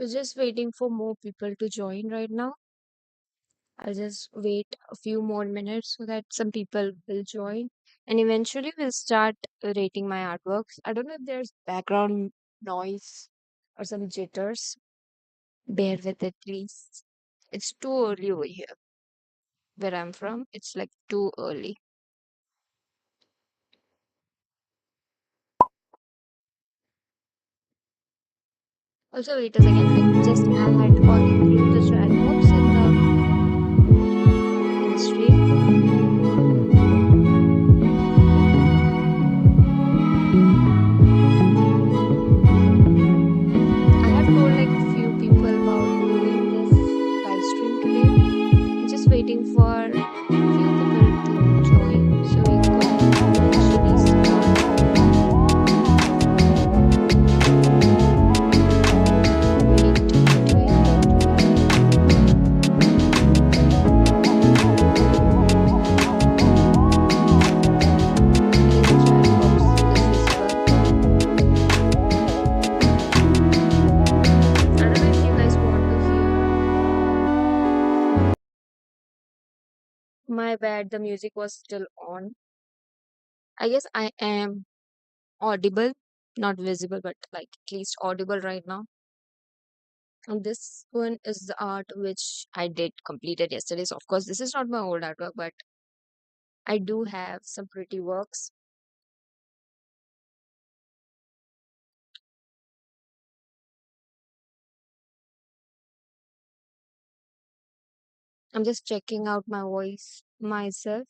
We're just waiting for more people to join right now. I'll just wait a few more minutes so that some people will join. And eventually we'll start rating my artworks. I don't know if there's background noise or some jitters. Bear with it, please. It's too early over here where I'm from. It's like too early. Also, wait a second. Let me just add all the chat box in the stream. I have told like few people about doing this live stream today. I'm just waiting for few people to join so we could eventually start. Wait, wait, maybe the chat box is visible. I don't know if you guys want to hear. My bad, the music was still on. I guess I am audible, not visible, but like at least audible right now. And this one is the art which I did completed yesterday. So of course, this is not my old artwork, but I do have some pretty works. I'm just checking out my voice myself.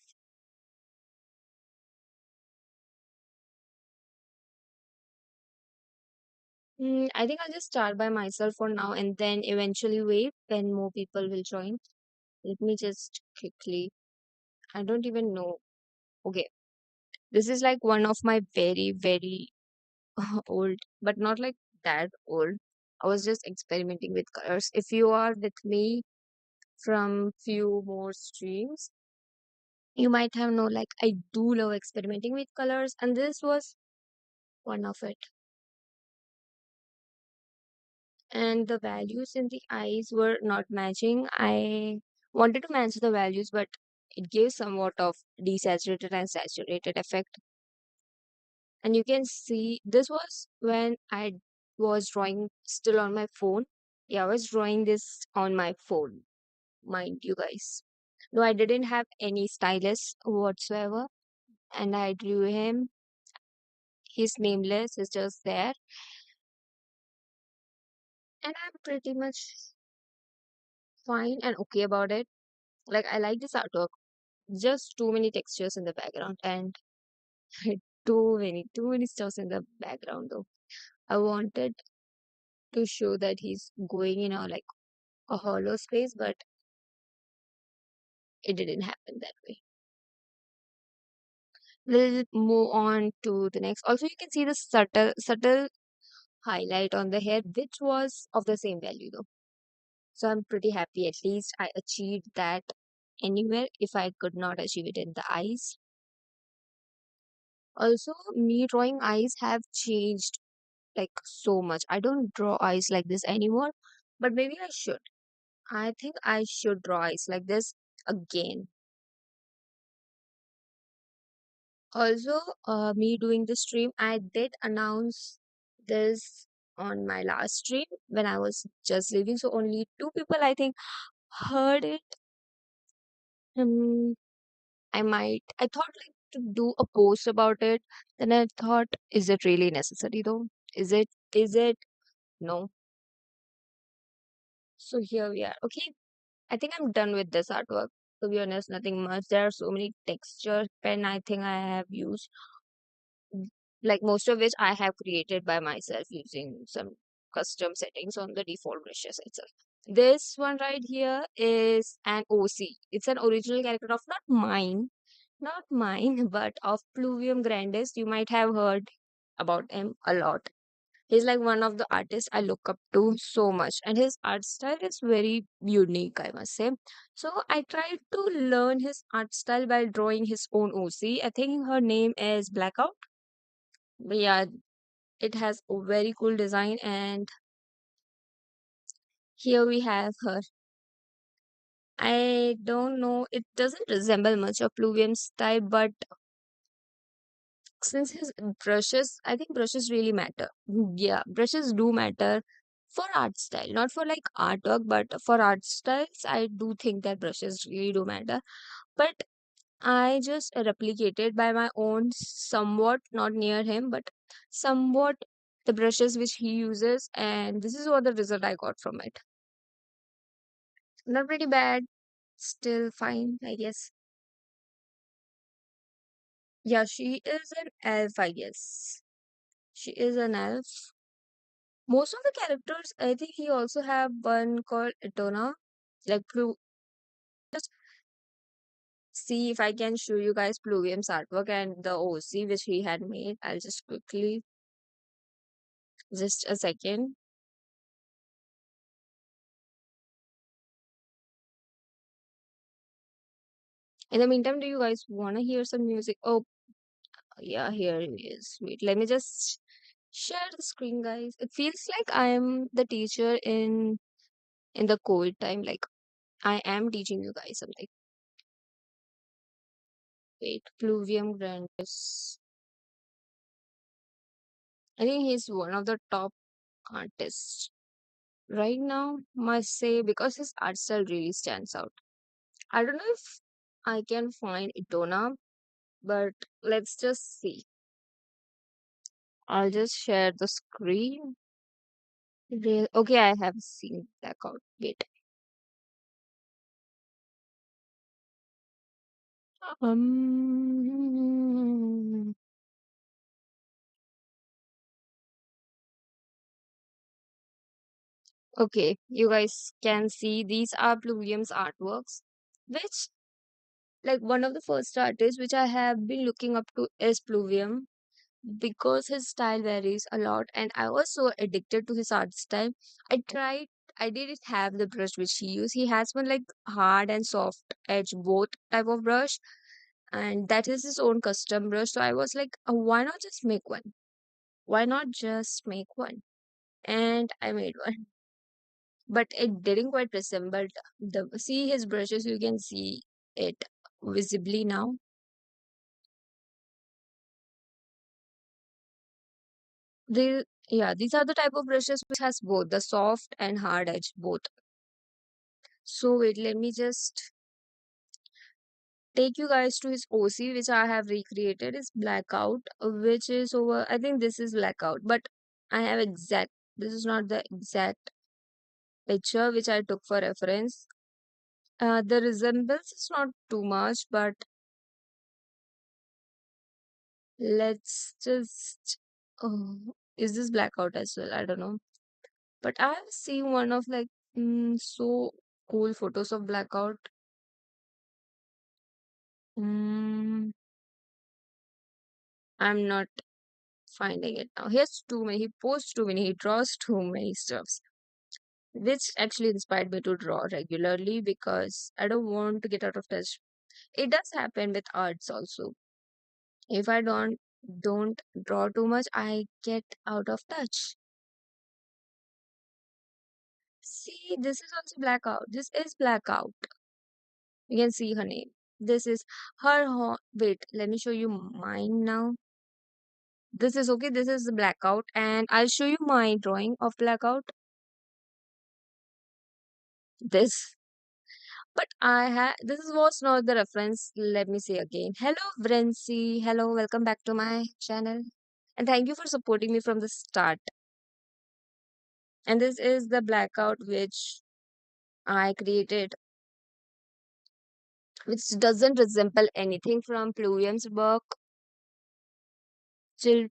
I think I'll just start by myself for now and then eventually wait when more people will join. Let me just quickly. I don't even know. Okay, this is like one of my very, very old, but not like that old. I was just experimenting with colors. If you are with me from few more streams, you might have know like I do love experimenting with colors, and this was one of it. And the values in the eyes were not matching. I wanted to match the values, but it gave somewhat of desaturated and saturated effect. And you can see this was when I was drawing still on my phone. Yeah, I was drawing this on my phone, mind you guys. No, I didn't have any stylus whatsoever, and I drew him. He's nameless, is just there, and I'm pretty much fine and okay about it. Like I like this artwork. Just too many textures in the background and too many stuffs in the background though. I wanted to show that he's going in a hollow space, but it didn't happen that way. We'll move on to the next. Also, you can see the subtle highlight on the hair, which was of the same value though. So I'm pretty happy. At least I achieved that anywhere if I could not achieve it in the eyes. Also, me drawing eyes have changed like so much. I don't draw eyes like this anymore, but maybe I should. I think I should draw eyes like this again. Also, me doing the stream, I did announce this on my last stream when I was just leaving. So only two people I think heard it. Um, I thought like to do a post about it. Then I thought, is it really necessary though? Is it? No. So here we are. Okay. I think I'm done with this artwork. To be honest, nothing much. There are so many texture pen I think I have used, like most of which I have created by myself using some custom settings on the default brushes itself. This one right here is an OC. It's an original character of not mine, but of Pluvium Grandis. You might have heard about him a lot. He's like one of the artists I look up to so much, and his art style is very unique, I must say. So I tried to learn his art style by drawing his own OC. I think her name is Blackout. But yeah, it has a very cool design, and Here we have her. I don't know, it doesn't resemble much of Pluvium's style, but since his brushes, I think brushes really matter. Yeah, brushes do matter for art style, not for like artwork, but for art styles, I do think that brushes really do matter. But I just replicated by my own, somewhat, not near him, but somewhat the brushes which he uses, and this is what the result I got from it. Not pretty bad, still fine, I guess. Yeah, she is an elf, I guess. She is an elf. Most of the characters, I think he also have one called Etona. Like just see if I can show you guys Pluvium's artwork and the OC which he had made. I'll just quickly, just a second. In the meantime, do you guys want to hear some music? Oh, yeah, here it is. Wait, let me just share the screen, guys. It feels like I'm the teacher in the cold time. Like I am teaching you guys something. Wait, Pluvium Grandis. I think he's one of the top artists right now. Must say because his art style really stands out. I don't know if I can find Itona, but let's just see. I'll just share the screen. Okay, I have seen Blackout. Wait. Um. Okay, you guys can see these are Pluvium's artworks, which like one of the first artists which I have been looking up to is Pluvium because his style varies a lot, and I was so addicted to his art style. I tried. I didn't have the brush which he used. He has one like hard and soft edge both type of brush, and that is his own custom brush. So I was like, why not just make one? Why not just make one? And I made one, but it didn't quite resemble the. See his brushes, you can see it visibly now. Yeah, these are the type of brushes which has both the soft and hard edge both. So wait, let me just take you guys to his OC, which I have recreated. Is Blackout, which is over. I think this is Blackout, but I have exact. This is not the exact picture which I took for reference. The resemblance is not too much, but let's just. Oh, is this Blackout as well? I don't know, but I have seen one of like so cool photos of Blackout. Mm, I'm not finding it now. He has too many. He posts too many. He draws too many stuffs, which actually inspired me to draw regularly because I don't want to get out of touch. It does happen with arts also. If I don't draw too much, I get out of touch. See, this is also Blackout. This is Blackout. You can see her name. This is her. Wait, let me show you mine now. This is okay. This is the Blackout, and I'll show you my drawing of Blackout. This. But this was not the reference. Let me say again. Hello, Vrency. Hello, welcome back to my channel. And thank you for supporting me from the start. And this is the blackout which I created, which doesn't resemble anything from Pluvium's work. Still,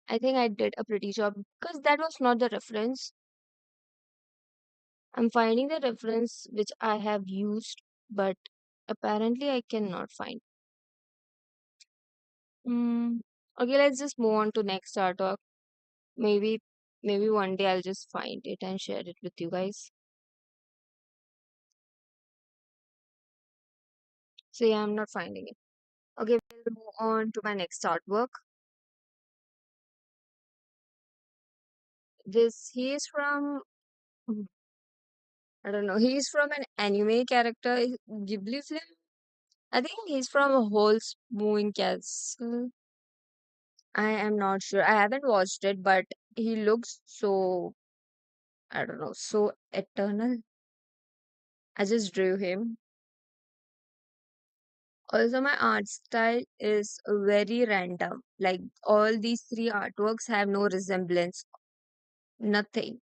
I think I did a pretty job because that was not the reference. I'm finding the reference which I have used, but apparently I cannot find. Hmm. Okay, let's just move on to next artwork. Maybe maybe one day I'll just find it and share it with you guys. So yeah, I'm not finding it. Okay, we'll move on to my next artwork. This he is from I don't know. He's from an anime character, Ghibli film. I think he's from a whole moving castle. I am not sure. I haven't watched it, but he looks so, I don't know, so eternal. I just drew him. Also, my art style is very random. Like all these three artworks have no resemblance, nothing.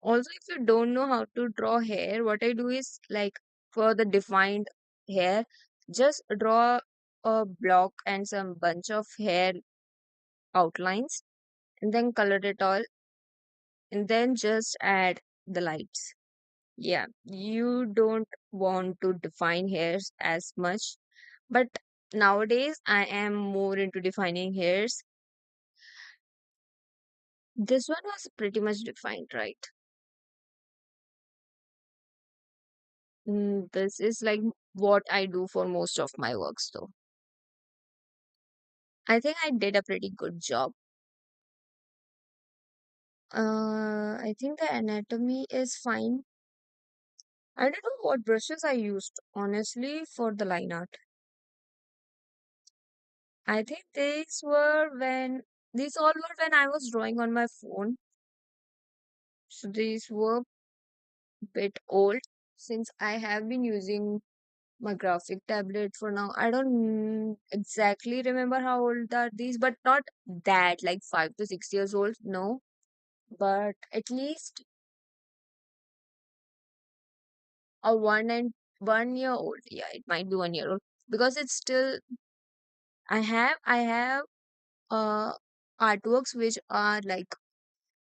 Also, if you don't know how to draw hair, what I do is like for the defined hair, just draw a block and some bunch of hair outlines and then color it all and then just add the lights. Yeah, you don't want to define hairs as much, but nowadays I am more into defining hairs. This one was pretty much defined, right? This is like what I do for most of my works, though. I think I did a pretty good job. I think the anatomy is fine. I don't know what brushes I used, honestly, for the line art. I think these all were when I was drawing on my phone. So these were a bit old since I have been using my graphic tablet for now. I don't exactly remember how old are these, but not that like 5 to 6 years old. No, but at least a 1 year old. Yeah, it might be 1 year old because it's still. I have artworks which are like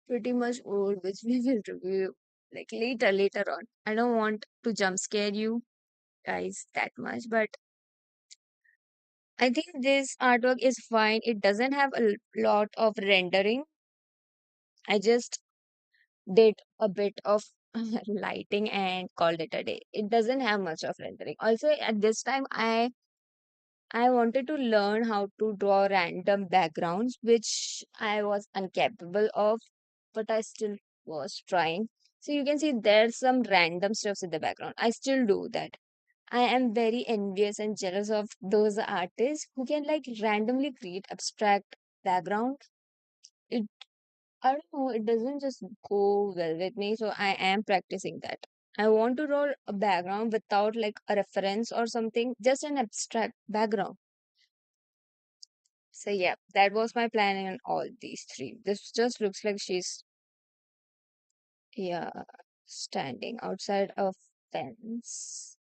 pretty much old, which we will review like later on. I don't want to jump scare you guys that much, but I think this artwork is fine. It doesn't have a lot of rendering. I just did a bit of lighting and called it a day. It doesn't have much of rendering. Also, at this time, I wanted to learn how to draw random backgrounds, which I was incapable of, but I still was trying. So you can see there's some random stuffs in the background. I still do that. I am very envious and jealous of those artists who can like randomly create abstract background. It I don't know, it doesn't just go well with me, so I am practicing that. I want to draw a background without like a reference or something, just an abstract background. So yeah, that was my plan in all these three. This just looks like she's yeah standing outside a fence.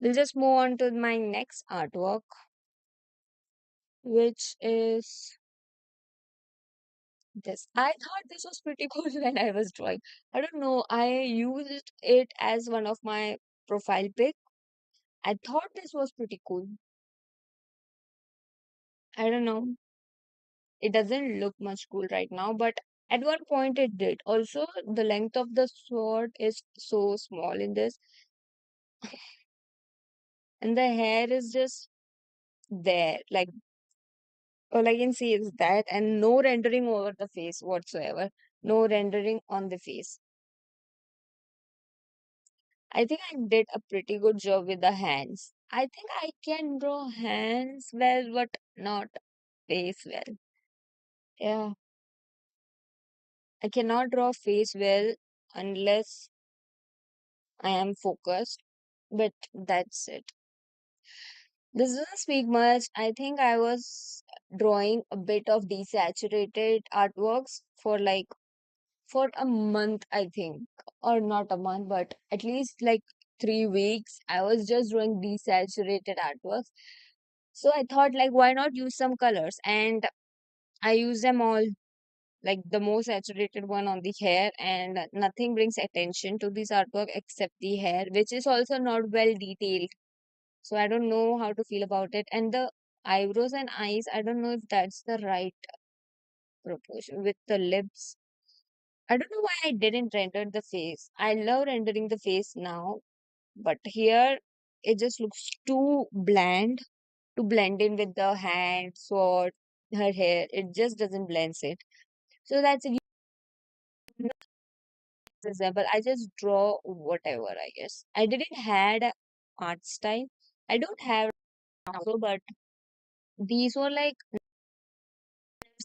We'll just move on to my next artwork, which is this. I thought this was pretty cool when I was drawing. I don't know. I used it as one of my profile pic. I thought this was pretty cool. I don't know. It doesn't look much cool right now, but at one point it did. Also, the length of the sword is so small in this, and the hair is just there. Like all I can see is that, and no rendering over the face whatsoever. No rendering on the face. I think I did a pretty good job with the hands. I think I can draw hands well, but not face well. Yeah, I cannot draw face well unless I am focused, but that's it. This doesn't speak much. I think I was drawing a bit of desaturated artworks for a month, I think, or not a month, but at least like 3 weeks. I was just drawing desaturated artworks. So I thought, like, why not use some colors? And I use them all, like the most saturated one on the hair, and nothing brings attention to this artwork except the hair, which is also not well detailed. So I don't know how to feel about it. And the eyebrows and eyes, I don't know if that's the right proportion with the lips. I don't know why I didn't render the face. I love rendering the face now, but here it just looks too bland to blend in with the hand, sword, her hair. It just doesn't blend it. So that's it. example, I just draw whatever, I guess. I didn't had a art style. I don't have also, but these were like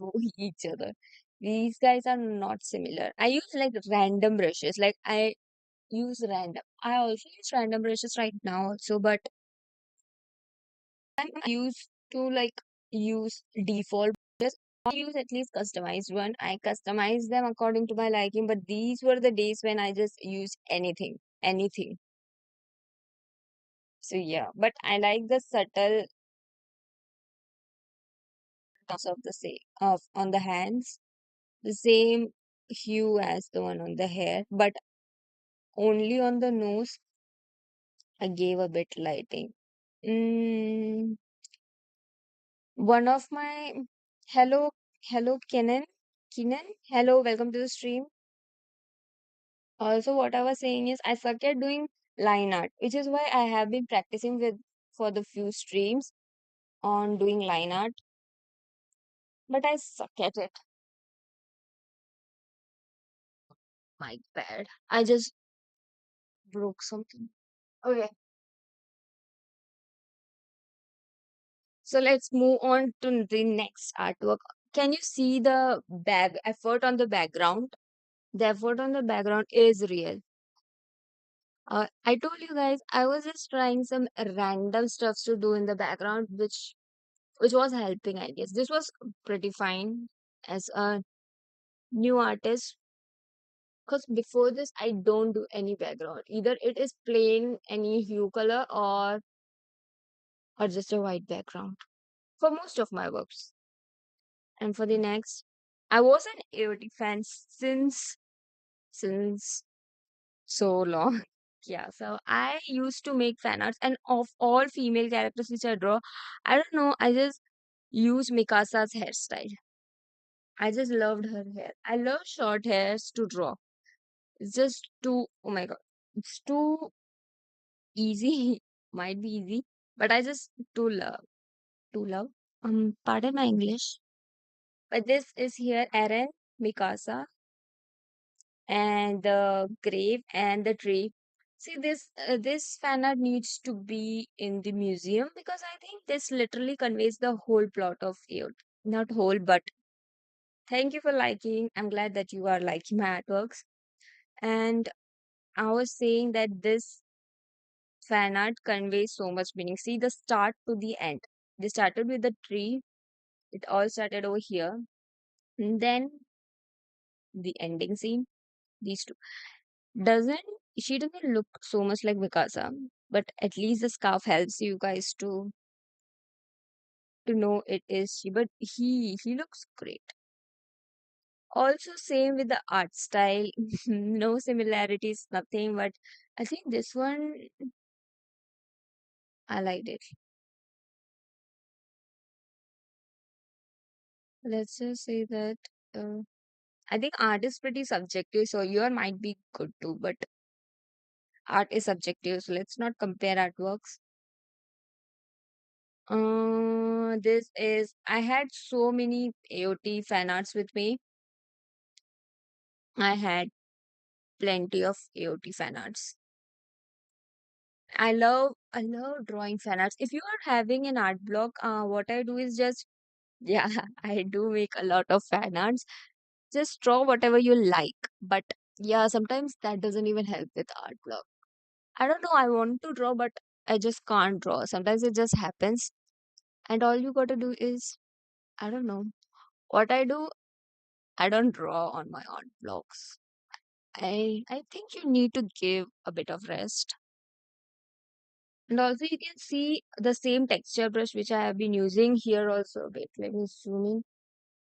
know each other. These guys are not similar. I use like random brushes. Like I use random. I also use random brushes right now also, but I'm used to like use default brushes. I use at least customized one. I customize them according to my liking, but these were the days when I just use anything, anything. So yeah, but I like the subtle tones of the same of on the hands, the same hue as the one on the hair, but only on the nose I gave a bit lighting. Mm, one of my hello, hello, Kenan, hello, welcome to the stream. Also, what I was saying is I suck at doing line art, which is why I have been practicing with for the few streams on doing line art, but I suck at it. My bad. I just broke something. Okay, so let's move on to the next artwork. Can you see the bag effort on the background? The effort on the background is real. I told you guys I was just trying some random stuffs to do in the background, which was helping. I guess this was pretty fine as a new artist. Because before this, I don't do any background. Either it is plain any hue color or just a white background for most of my works. And for the next, I was an AOT fan since so long. Yeah, so I used to make fan arts, and of all female characters which I draw, I don't know, I just use Mikasa's hairstyle. I just loved her hair. I love short hairs to draw. It's just too, oh my god, it's too easy. Might be easy, but I just too love. Pardon my English, but this is here Eren, Mikasa, and the grave and the tree. See, this fan art needs to be in the museum because I think this literally conveys the whole plot of it. Not whole, but thank you for liking. I'm glad that you are liking my artworks. And I was saying that this fan art conveys so much meaning. See the start to the end. They started with the tree. It all started over here. And then the ending scene. These two. Doesn't she doesn't look so much like Mikasa, but at least the scarf helps you guys to know it is she. But he looks great. Also, same with the art style. No similarities, nothing. But I think this one I liked it. Let's just say that uh, I think art is pretty subjective, so your might be good too. But art is subjective, so let's not compare artworks. This is I had so many AOT fan arts with me. I had plenty of AOT fan arts. I love drawing fan arts. If you are having an art block, what I do is just yeah, I do make a lot of fan arts. Just draw whatever you like. But yeah, sometimes that doesn't even help with art block. I don't know, I want to draw, but I just can't draw. Sometimes it just happens. And all you gotta do is I don't know. What I do, I don't draw on my art blocks. I think you need to give a bit of rest. And also you can see the same texture brush which I have been using here also. Wait, let me zoom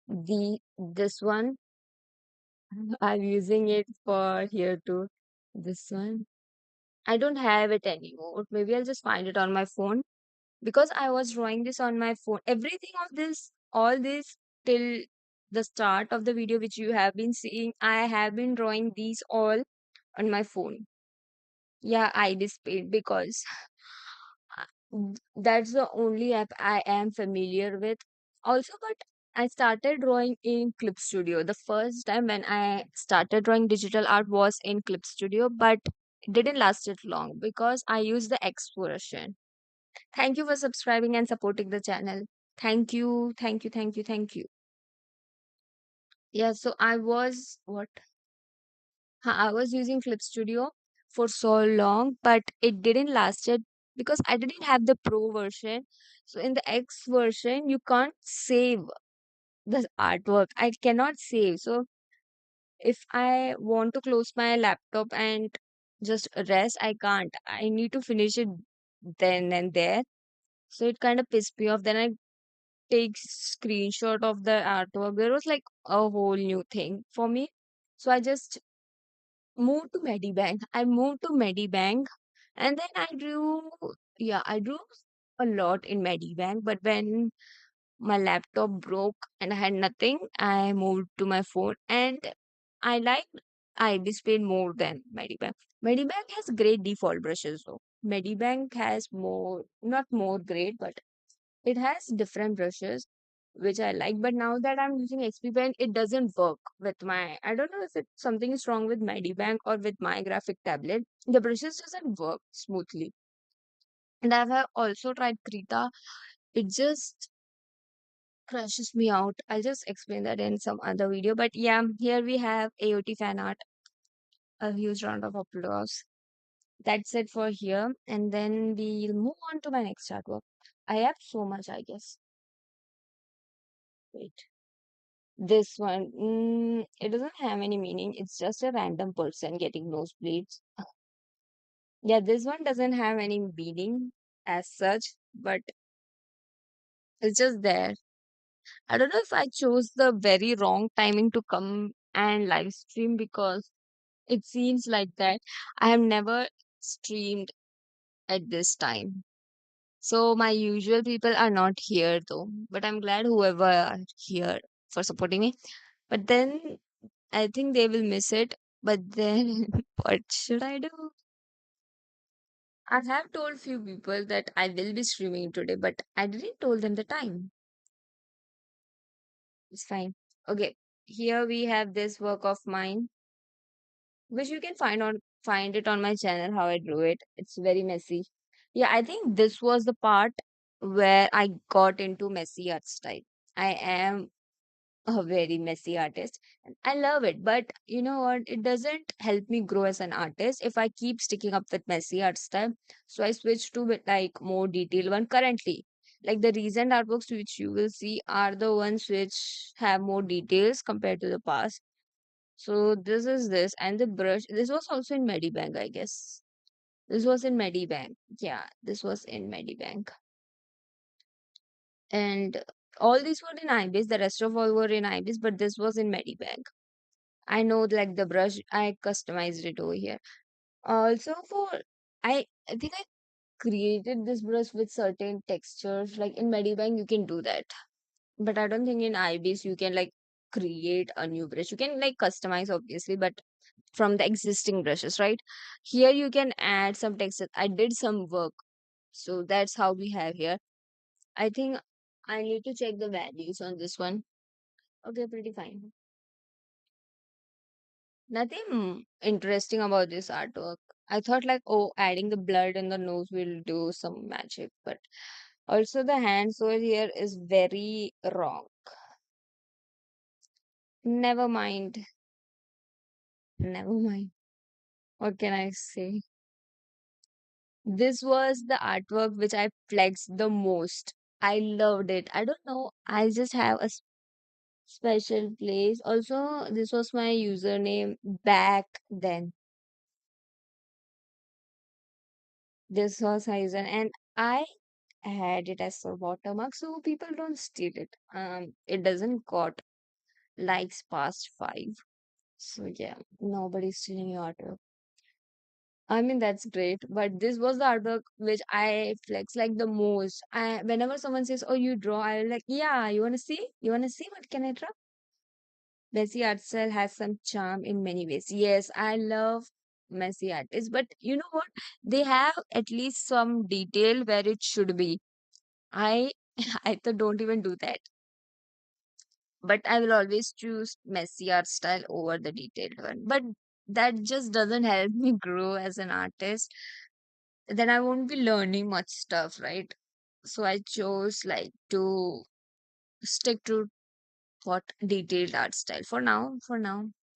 in. This one I'm using it for here too. This one. I don't have it anymore. Maybe I'll just find it on my phone because I was drawing this on my phone. Everything of this, all this till the start of the video which you have been seeing, I have been drawing these all on my phone. Yeah, I displayed because that's the only app I am familiar with. Also, but I started drawing in Clip Studio. The first time when I started drawing digital art was in Clip Studio, but it didn't last it long because I used the X version. Thank you for subscribing and supporting the channel. Thank you, thank you, thank you, thank you. Yeah, so I was what? I was using Clip Studio for so long, but it didn't last it because I didn't have the Pro version. So in the X version, you can't save the artwork. I cannot save. So if I want to close my laptop and just rest, I can't. I need to finish it then and there. So it kind of pissed me off. Then I take screenshot of the artwork. There was like a whole new thing for me. So I just moved to Medibank. I moved to Medibank and then I drew a lot in Medibank. But when my laptop broke and I had nothing, I moved to my phone and I like IB Speed more than Medibank. Medibank has great default brushes though. Medibank has more, not more great, but it has different brushes which I like. But now that I'm using XP Pen, it doesn't work with my. I don't know if it something is wrong with Medibank or with my graphic tablet. The brushes doesn't work smoothly. And I've also tried Krita. It just crushes me out. I'll just explain that in some other video. But yeah, here we have AOT fan art. A huge round of applause. That's it for here. And then we'll move on to my next artwork. I have so much, I guess. Wait. This one, it doesn't have any meaning. It's just a random person getting nosebleeds. Yeah, this one doesn't have any meaning as such, but it's just there. I don't know if I chose the very wrong timing to come and live stream because it seems like that. I have never streamed at this time. So my usual people are not here though. But I'm glad whoever are here for supporting me. But then I think they will miss it. But then what should I do? I have told few people that I will be streaming today, but I didn't told them the time. It's fine. Okay. Here we have this work of mine, which you can find it on my channel how I drew it. It's very messy. Yeah, I think this was the part where I got into messy art style. I am a very messy artist and I love it. But you know what? It doesn't help me grow as an artist if I keep sticking up with messy art style. So I switched to like more detailed one currently. Like the recent artworks which you will see are the ones which have more details compared to the past. So this is this and the brush. This was also in Medibank, I guess. This was in Medibank. Yeah, this was in Medibank. And all these were in IBIS. The rest of all were in IBIS, but this was in Medibank. I know like the brush, I customized it over here. Also for I think I created this brush with certain textures. Like in Medibank, you can do that. But I don't think in IBIS you can like create a new brush. You can like customize obviously, but from the existing brushes, right? Here you can add some texture. I did some work. So that's how we have here. I think I need to check the values on this one. Okay, pretty fine. Nothing interesting about this artwork. I thought like, oh, adding the blood in the nose will do some magic, but also the hands over here is very wrong. Never mind. Never mind. What can I say? This was the artwork which I flexed the most. I loved it. I don't know. I just have a special place. Also, this was my username back then. This was my username, and I had it as a watermark, so people don't steal it. It doesn't got likes past 5. So yeah, nobody's stealing your artwork. I mean that's great, but this was the artwork which I flex like the most. I whenever someone says, "Oh, you draw," I'm like, "Yeah, you wanna see? You wanna see what can I draw?" Messy art style has some charm in many ways. Yes, I love messy artists, but you know what? They have at least some detail where it should be. I I don't even do that. But I will always choose messy art style over the detailed one. But that just doesn't help me grow as an artist. Then I won't be learning much stuff, right? So I chose like to stick to what detailed art style for now.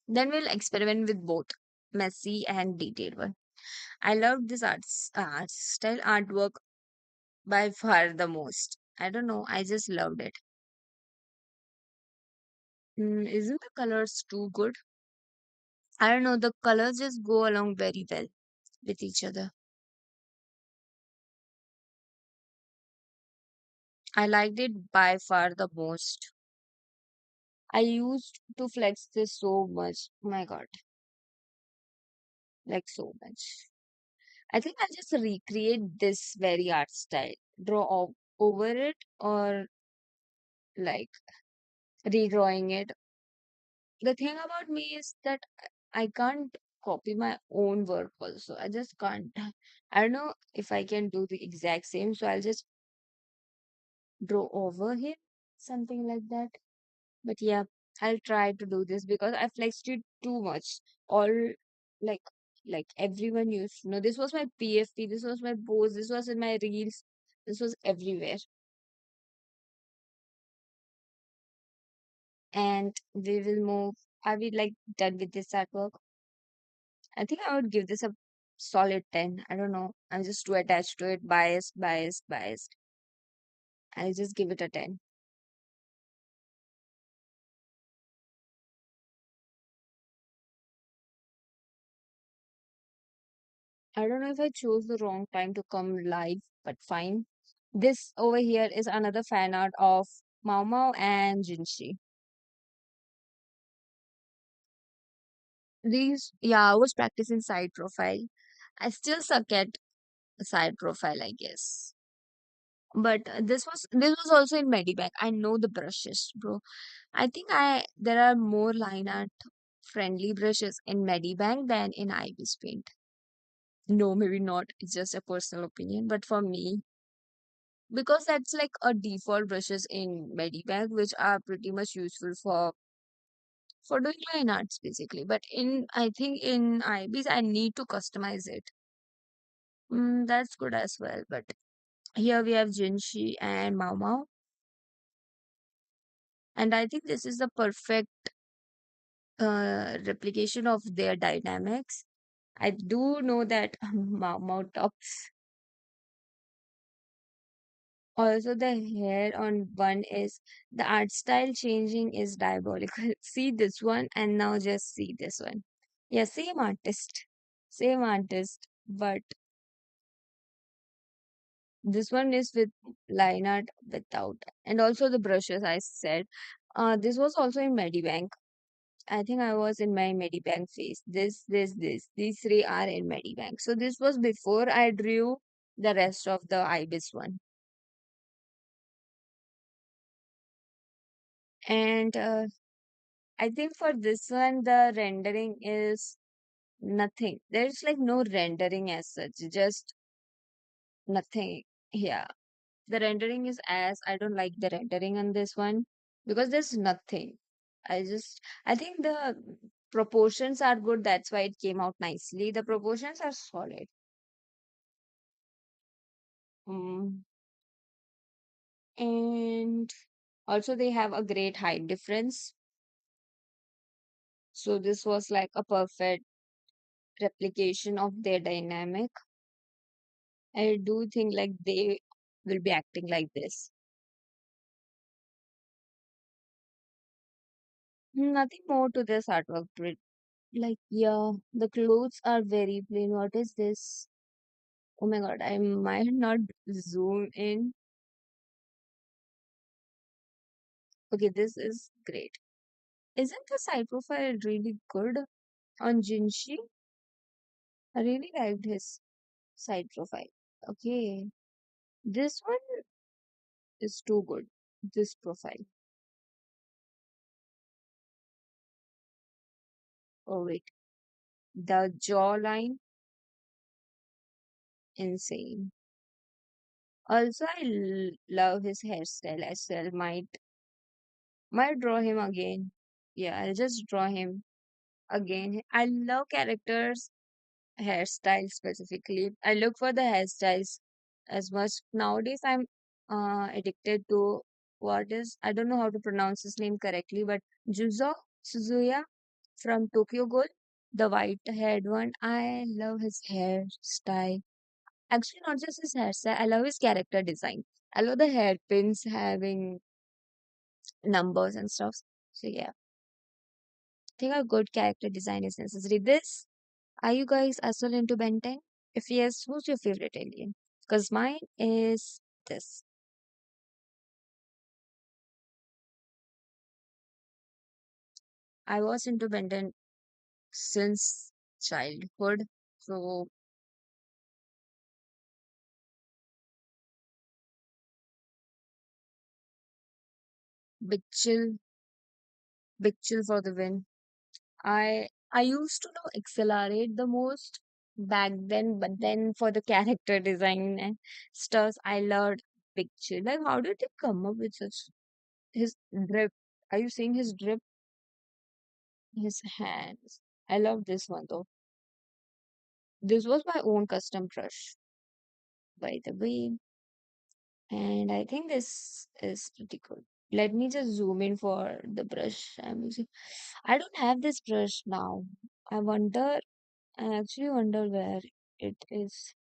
Then we'll experiment with both messy and detailed one. I love this art style artwork by far the most. I don't know, I just loved it. Isn't the colors too good? I don't know, the colors just go along very well with each other. I liked it by far the most. I used to flex this so much. Oh my god, like so much. I think I'll just recreate this very art style, over it, or like redrawing it. The thing about me is that I can't copy my own work also. I just can't. I don't know if I can do the exact same, so I'll just draw over him, something like that. But yeah, I'll try to do this because I flexed it too much. All like everyone used to know. This was my PFP, this was my post, this was in my reels, this was everywhere. And we will move. Are we like done with this artwork? I think I would give this a solid 10. I don't know. I'm just too attached to it. Biased. I'll just give it a 10. I don't know if I chose the wrong time to come live, but fine. This over here is another fan art of Mau Mau and Jinshi. These, yeah, I was practicing side profile. I still suck at side profile, I guess. But this was also in Medibank. I know the brushes, bro. I think I there are more line art friendly brushes in Medibank than in Ibis Paint. No, maybe not. It's just a personal opinion. But for me, because that's like a default brushes in Medibank, which are pretty much useful for doing line arts basically. But in I think in IBs I need to customize it. That's good as well. But here we have Jinshi and Mau Mau, and I think this is the perfect replication of their dynamics. I do know that Mau Mau tops. Also, the hair on one is the art style changing is diabolical. See this one and now just see this one. Yeah, same artist, but this one is with line art without, and also the brushes. I said, this was also in Medibank. I think I was in my Medibank phase. This. These three are in Medibank. So this was before I drew the rest of the Ibis one. And I think for this one, the rendering is nothing. There's like no rendering as such, just nothing. Yeah. The rendering is as I don't like the rendering on this one because there's nothing. I think the proportions are good. That's why it came out nicely. The proportions are solid. Mm. And also, they have a great height difference. So, this was like a perfect replication of their dynamic. I do think like they will be acting like this. Nothing more to this artwork. Like, yeah, the clothes are very plain. What is this? Oh my god, I might not zoom in. Okay, this is great. Isn't the side profile really good on Jinshi? I really liked his side profile. Okay, this one is too good. This profile. Oh wait, the jawline, insane. Also, I love his hairstyle as well. Might Might draw him again. Yeah, I'll just draw him again. I love characters hairstyle specifically. I look for the hairstyles as much. Nowadays, I'm addicted to what is, I don't know how to pronounce his name correctly, but Juzo Suzuya from Tokyo Ghoul, the white haired one. I love his hairstyle. Actually, not just his hairstyle, I love his character design. I love the hairpins having numbers and stuff. So, yeah, I think a good character design is necessary. This, are you guys as well into Ben 10? If yes, who's your favorite alien? Because mine is this. I was into Ben 10 since childhood. So, big chill, big chill for the win. I used to know accelerate the most back then, but then for the character design and stuff, I learned big chill. Like, how did they come up with such his drip? Are you seeing his drip? His hands. I love this one though. This was my own custom brush, by the way, and I think this is pretty good. Let me just zoom in for the brush I'm using. I don't have this brush now. I wonder, I actually wonder where it is.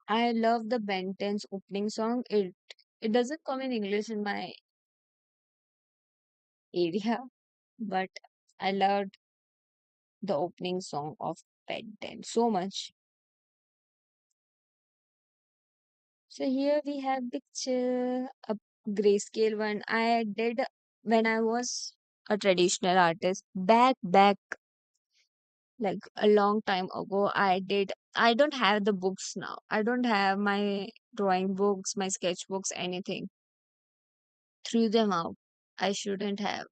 I love the Ben 10's opening song. It doesn't come in English in my area, but I loved the opening song of Ben 10 so much. So here we have picture, a grayscale one I did when I was a traditional artist back like a long time ago. I don't have the books now. I don't have my drawing books, my sketchbooks, anything. Threw them out. I shouldn't have,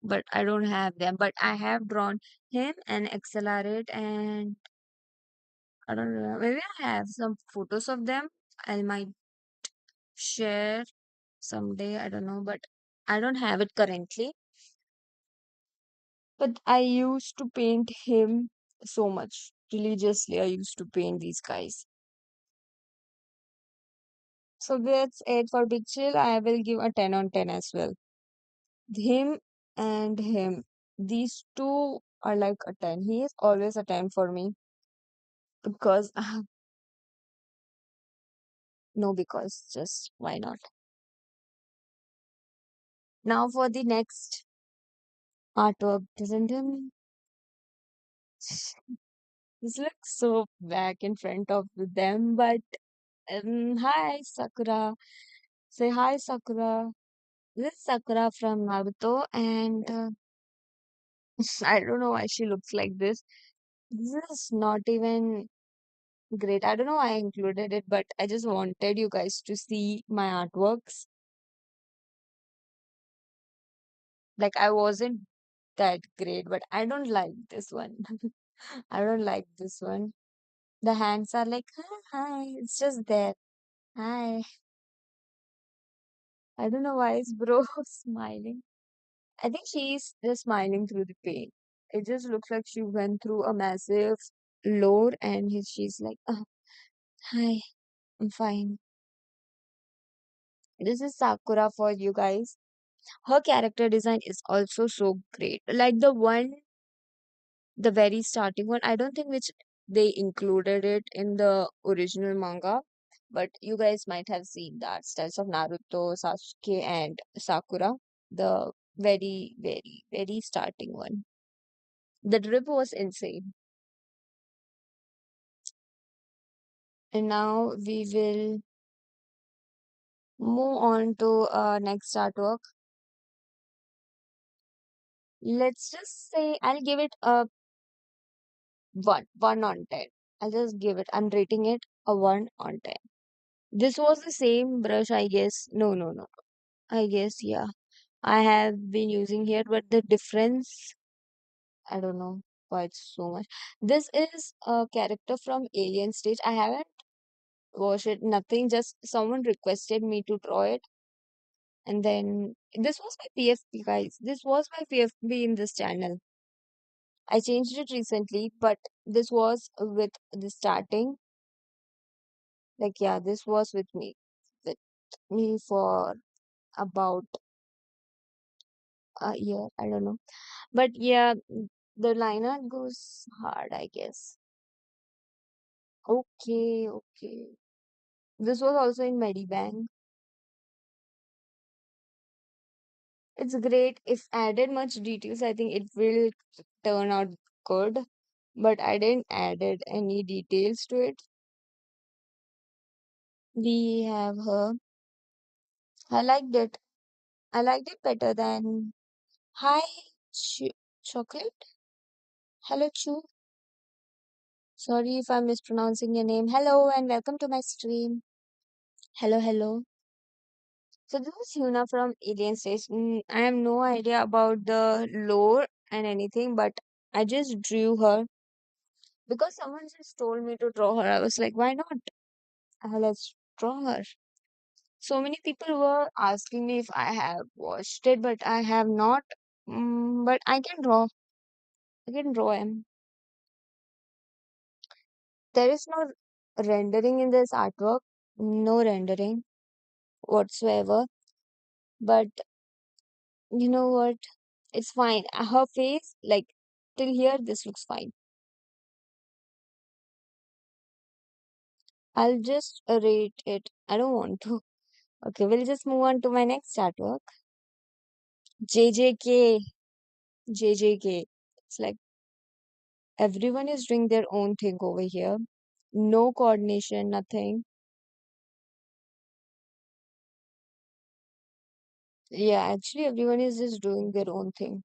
but I don't have them. But I have drawn him and accelerate, and I don't know. Maybe I have some photos of them. I might share someday. I don't know, but I don't have it currently. But I used to paint him so much religiously. I used to paint these guys. So that's it for Big Chill. I will give a 10 on 10 as well. Him and him. These two are like a 10. He is always a 10 for me because, no, because just why not? Now for the next artwork. Doesn't him? This looks so back in front of them, but hi, Sakura. Say hi, Sakura. This is Sakura from Naruto, and I don't know why she looks like this. This is not even great. I don't know why I included it, but I just wanted you guys to see my artworks. Like, I wasn't that great, but I don't like this one. I don't like this one. The hands are like, hi, hi. It's just there. Hi. I don't know why is bro smiling. I think she's just smiling through the pain. It just looks like she went through a massive load and she's like, oh, hi, I'm fine. This is Sakura for you guys. Her character design is also so great. Like the one, the very starting one, I don't think which they included it in the original manga, but you guys might have seen the art styles of Naruto, Sasuke, and Sakura. The very starting one. The drip was insane. And now we will move on to next artwork. Let's just say I'll give it a 1 on 10. I'll just give it, I'm rating it a 1 on 10. This was the same brush, I guess. No. I guess, yeah. I have been using here, but the difference, I don't know. quite so much. This is a character from Alien Stage. I haven't watched it, nothing, just someone requested me to draw it. And then this was my PFP, guys. This was my PFP in this channel. I changed it recently, but this was with the starting. Like, yeah, this was with me for about a year. I don't know. But yeah, the line art goes hard, I guess. Okay, okay. This was also in Medibank. It's great. If added much details, I think it will turn out good. But I didn't added any details to it. We have her. I liked it. I liked it better than Hi Chocolate. Hello Chu. Sorry if I'm mispronouncing your name. Hello and welcome to my stream. Hello, hello. So this is Yuna from Alien Stage. I have no idea about the lore and anything, but I just drew her because someone just told me to draw her. I was like, why not? Let's draw her. So many people were asking me if I have watched it, but I have not. But I can draw. I can draw him. There is no rendering in this artwork, no rendering whatsoever. But you know what? It's fine. Her face, like till here, this looks fine. I'll just rate it. I don't want to. Okay, we'll just move on to my next artwork. JJK. JJK. It's like everyone is doing their own thing over here. No coordination, nothing. Yeah, actually, everyone is just doing their own thing.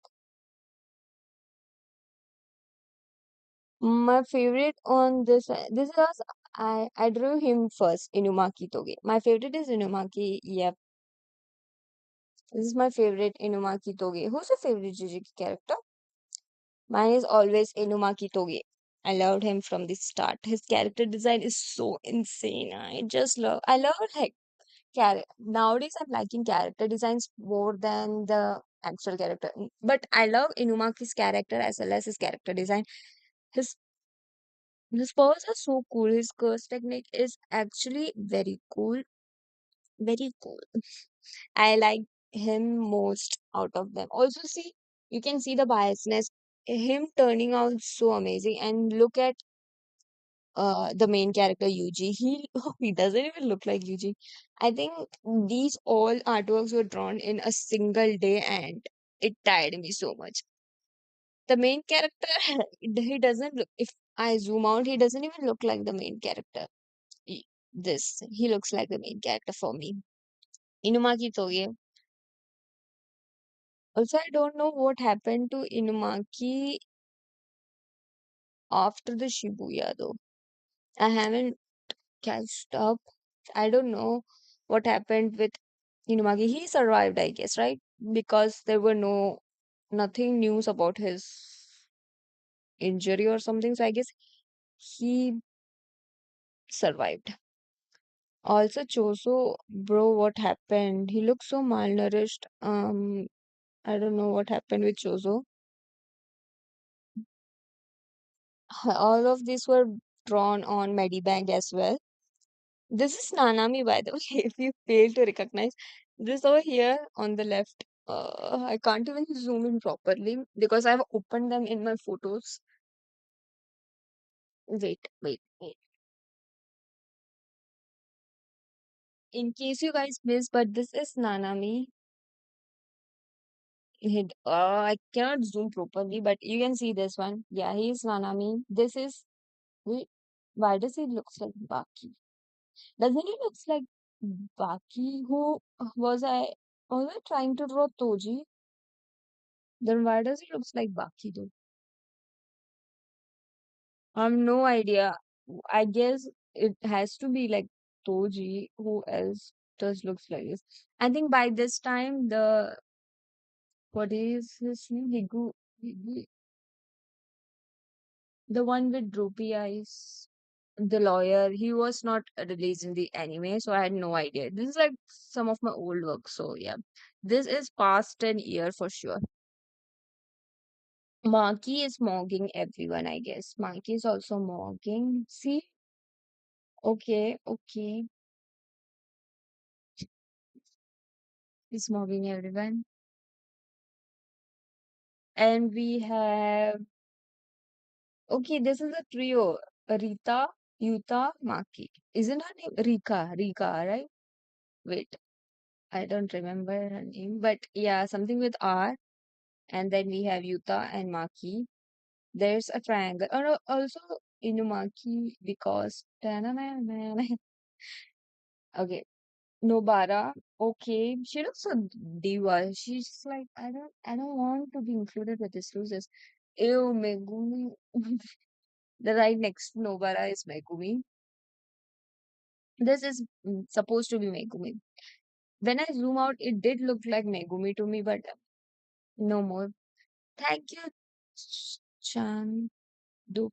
My favorite on this was I drew him first, Inumaki Toge. My favorite is Inumaki. Yep, this is my favorite Inumaki Toge. Who's your favorite JJK character? Mine is always Inumaki Toge. I loved him from the start. His character design is so insane. I love like nowadays I'm liking character designs more than the actual character. But I love Inumaki's character as well as his character design. His his powers are so cool. His curse technique is actually very cool. Very cool. I like him most out of them. Also, see, you can see the biasness. Him turning out so amazing. And look at the main character Yuji. He doesn't even look like Yuji. I think these all artworks were drawn in a single day, and it tired me so much. The main character, he doesn't look. If I zoom out, he doesn't even look like the main character. He- This he looks like the main character for me. Inumaki Toge. Also, I don't know what happened to Inumaki after the Shibuya though. I haven't catched up. I don't know what happened with Inumaki. He survived, I guess, right? Because there were nothing news about his injury or something. So I guess he survived. Also, Choso, bro, what happened? He looks so malnourished. I don't know what happened with Choso. All of these were drawn on Medibank as well. This is Nanami, by the way, if you fail to recognize. This over here on the left. I can't even zoom in properly because I've opened them in my photos. Wait. In case you guys missed, but this is Nanami. I cannot zoom properly, but you can see this one. Yeah, he's Nanami. This is. Wait, why does he looks like Baki? Doesn't he looks like Baki? Who was I trying to draw Toji? Then why does he looks like Baki though? I have no idea. I guess it has to be like Toji. Who else does looks like this? I think by this time the what is his name? Higu. The one with droopy eyes, the lawyer, he was not released in the anime, so I had no idea. This is like some of my old work, so yeah. This is past an year for sure. Maki is mogging everyone, I guess. Maki is also mogging. See? Okay, okay. He's mogging everyone. And we have, okay, this is a trio. Rita, Yuta, Maki. Isn't her name Rika? Rika, right? Wait, I don't remember her name, but yeah, something with R. And then we have Yuta and Maki. There's a triangle. Oh, no, also Inumaki because okay. Nobara. Okay. She looks so diva. She's like, I don't want to be included with these losers. Ew, Megumi. The right next to Nobara is Megumi. This is supposed to be Megumi. When I zoom out, it did look like Megumi to me, but no more. Thank you, Chan Dupatra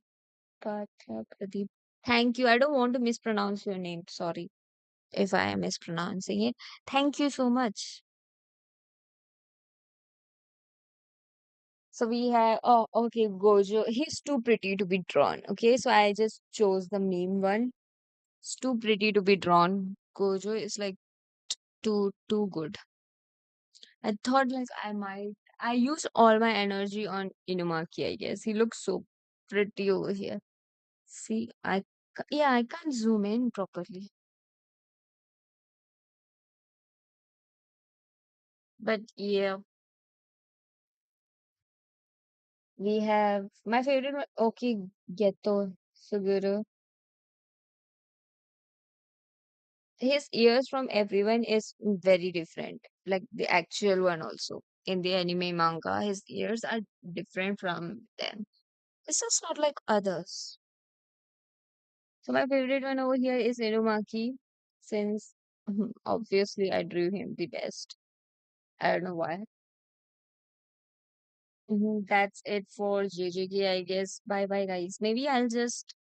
Pradeep. Thank you. I don't want to mispronounce your name. Sorry if I am mispronouncing it. Thank you so much. So we have, oh, okay, Gojo. He's too pretty to be drawn. Okay, so I just chose the meme one. It's too pretty to be drawn. Gojo is like too good. I thought like I used all my energy on Inumaki, I guess. He looks so pretty over here. See, yeah, I can't zoom in properly. But yeah, we have my favorite one, okay, Geto Suguru. His ears from everyone is very different. Like the actual one also. In the anime manga, his ears are different from them. It's just not like others. So my favorite one over here is Irumaki, since obviously I drew him the best. I don't know why. That's it for JJK, I guess. Bye bye, guys. Maybe I'll just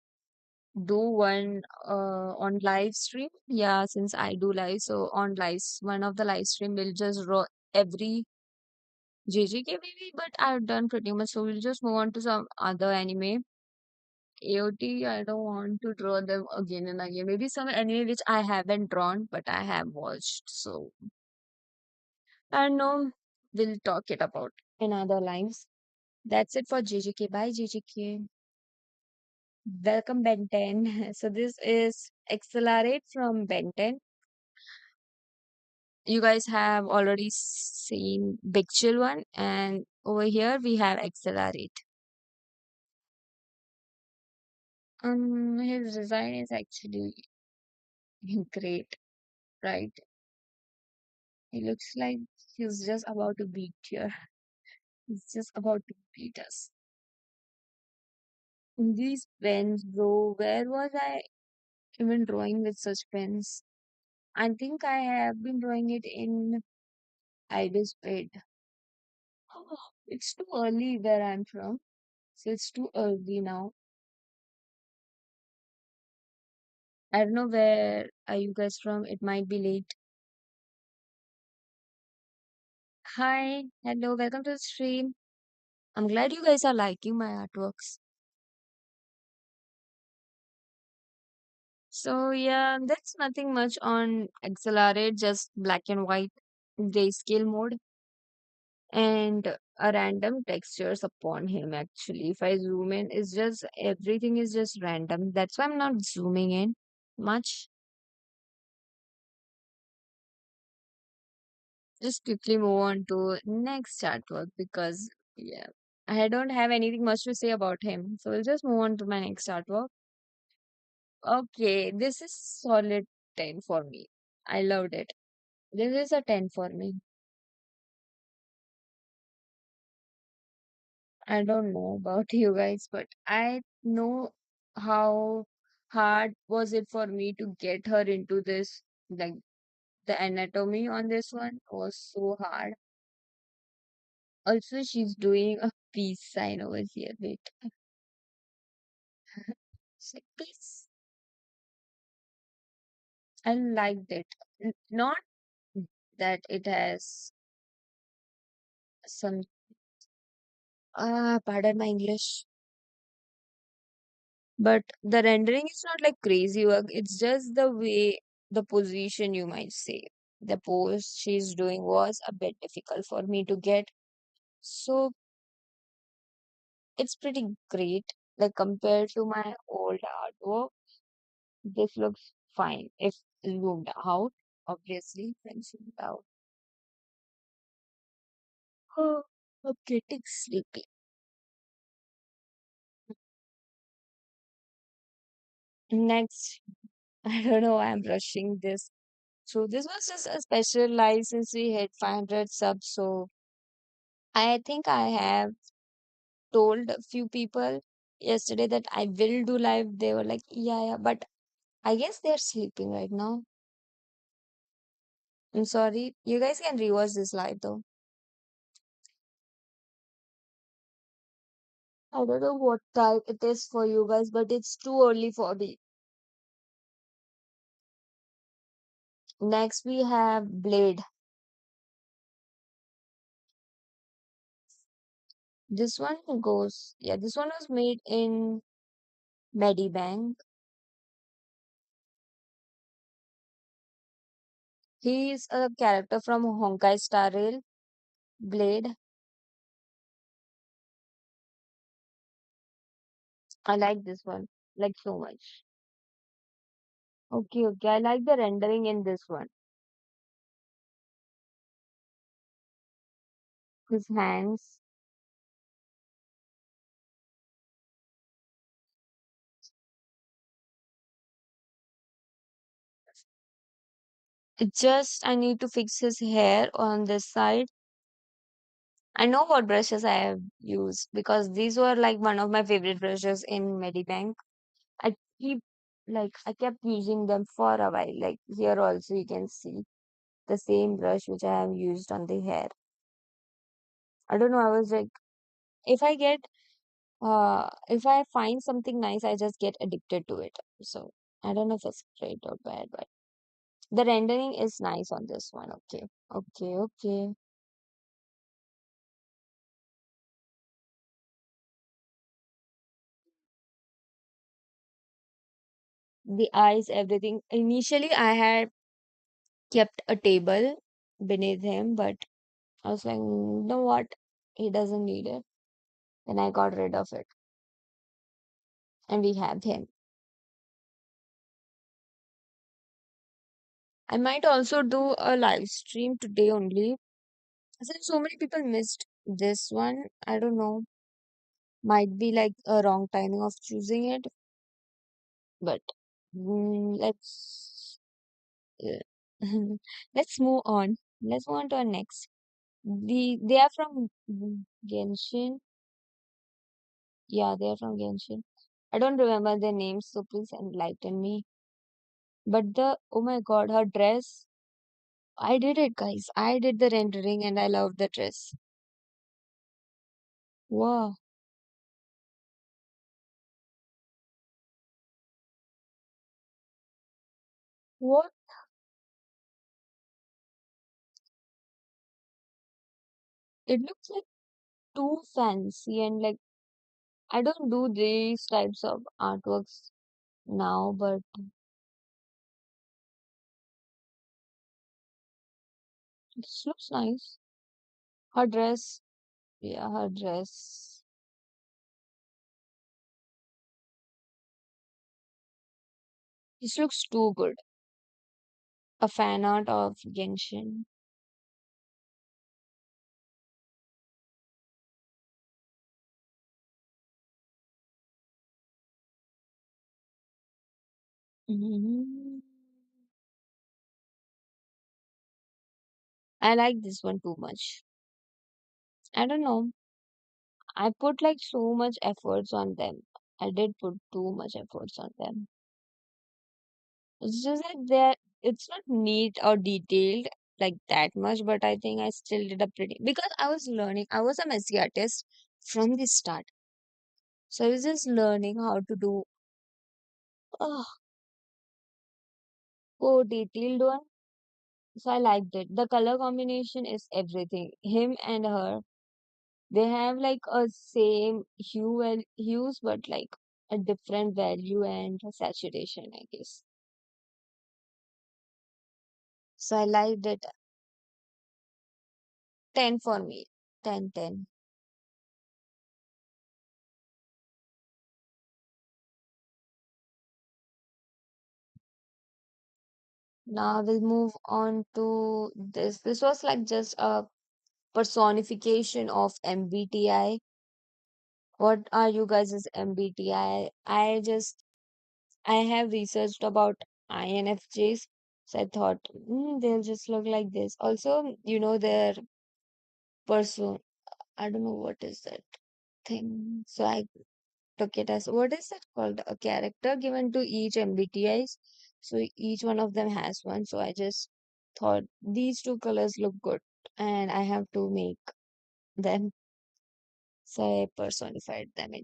do one on live stream. Yeah, since I do live, so on one of the live stream will just draw every JJK maybe, but I've done pretty much. So we'll just move on to some other anime. AOT, I don't want to draw them again and again. Maybe some anime which I haven't drawn, but I have watched. So I don't know. We'll talk it about in other lines. That's it for JJK. Bye, JJK. Welcome, Ben 10. So this is Accelerate from Ben 10. You guys have already seen Big Chill one, and over here we have Accelerate. His design is actually great, right? He looks like he's just about to beat here. He's just about to beat us. These pens, bro, where was I even drawing with such pens? I think I have been drawing it in Ibis Ped. Oh, it's too early where I'm from. So it's too early now. I don't know where are you guys from. It might be late. Hi, hello, welcome to the stream. I'm glad you guys are liking my artworks. So yeah, that's nothing much on Accelerate, just black and white grayscale mode and a random textures upon him actually. If I zoom in, it's just everything is just random. That's why I'm not zooming in much. Just quickly move on to next artwork because yeah, I don't have anything much to say about him. So we'll just move on to my next artwork. Okay, this is solid 10 for me. I loved it. This is a 10 for me. I don't know about you guys, but I know how hard was it for me to get her into this. Like the anatomy on this one was so hard. Also, she's doing a peace sign over here. Wait. Like, please, I liked it. Not that it has some, pardon my English, but the rendering is not like crazy work. It's just the way, the position, you might say. The pose she's doing was a bit difficult for me to get. So it's pretty great. Like compared to my old artwork, this looks fine. If zoomed out, obviously, when zoomed out. Oh, I'm getting sleepy. Next, I don't know why I'm rushing this. So this was just a special live since we hit 500 subs. So I think I have told a few people yesterday that I will do live. They were like, yeah, yeah, but I guess they're sleeping right now. I'm sorry. You guys can rewatch this live though. I don't know what time it is for you guys, but it's too early for me. Next, we have Blade. This one goes, yeah, this one was made in Medibank. He is a character from Honkai Star Rail. Blade. I like this one, like so much. Okay, okay. I like the rendering in this one. His hands. It just, I need to fix his hair on this side. I know what brushes I have used because these were like one of my favorite brushes in Medibank. I keep I kept using them for a while. Like here also you can see the same brush which I have used on the hair. I don't know, I was like if I find something nice, I just get addicted to it. So I don't know if it's great or bad, but the rendering is nice on this one. Okay. Okay, okay. The eyes, everything. Initially I had kept a table beneath him, but I was like, "Mm, you know what? He doesn't need it." Then I got rid of it. And we have him. I might also do a live stream today only. Since so many people missed this one, I don't know. Might be like a wrong timing of choosing it, but let's uh, let's move on. Let's move on to our next. They are from Genshin. Yeah, they are from Genshin. I don't remember their names, so please enlighten me. But the oh my god, her dress. I did it, guys. I did the rendering and I love the dress. Wow. What? It looks like too fancy and like I don't do these types of artworks now, but this looks nice. Her dress, yeah, her dress. This looks too good. A fan art of Genshin. Mhm. I like this one too much. I don't know. I put like so much efforts on them. I did put too much efforts on them. It's just that it's not neat or detailed like that much, but I think I still did a pretty because I was learning. I was a messy artist from the start. So I was just learning how to do. Oh, oh, detailed one. So I liked it. The color combination is everything. Him and her, they have like a same hues, but like a different value and saturation, I guess. So I liked it. 10 for me. 10, 10. Now we'll move on to this. This was like just a personification of MBTI. What are you guys' MBTI? I have researched about INFJs. So I thought, they'll just look like this. Also, their person. I don't know what is that thing. So I took it as what is that called? A character given to each MBTIs. So each one of them has one. So I just thought these two colors look good and I have to make them. So I personified. They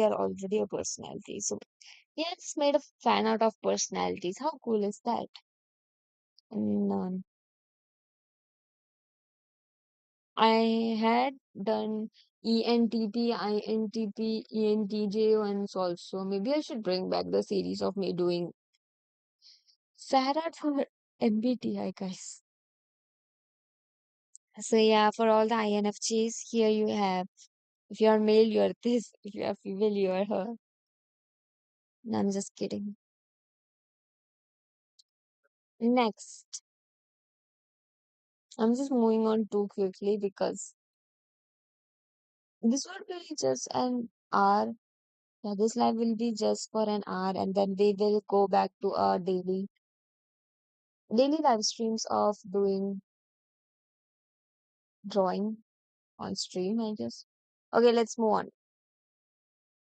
are already a personality. So yeah, I just made a fan out of personalities. How cool is that? And I had done ENTP, INTP, ENTJ ones also. Maybe I should bring back the series of me doing Sarah for MBTI, guys. So yeah, for all the INFJs, here you have. If you are male, you are this. If you are female, you are her. No, I'm just kidding. Next, I'm just moving on too quickly because this would be just an hour. Yeah, this live will be just for an hour, and then we will go back to our daily live streams of doing drawing on stream, I guess. Okay, let's move on.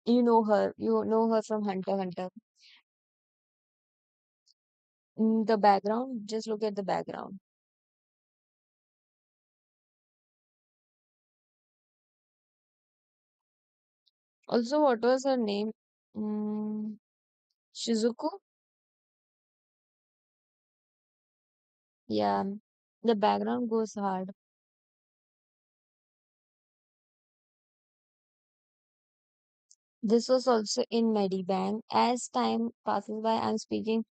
You know her. You know her from Hunter x Hunter. The background, just look at the background. Also, what was her name? Mm, Shizuku? Yeah, the background goes hard. This was also in Medibang. As time passes by, I'm speaking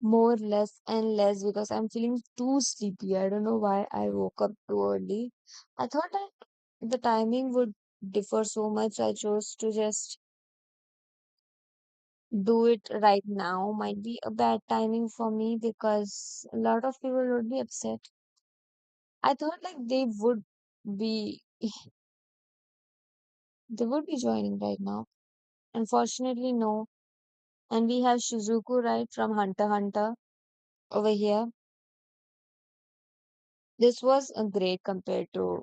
more, less, and less because I'm feeling too sleepy. I don't know why I woke up too early. I thought that the timing would differ so much. I chose to just do it right now. Might be a bad timing for me because a lot of people would be upset. I thought like be they would be joining right now. Unfortunately, no. And we have Shizuku right from Hunter x Hunter over here. This was a great compared to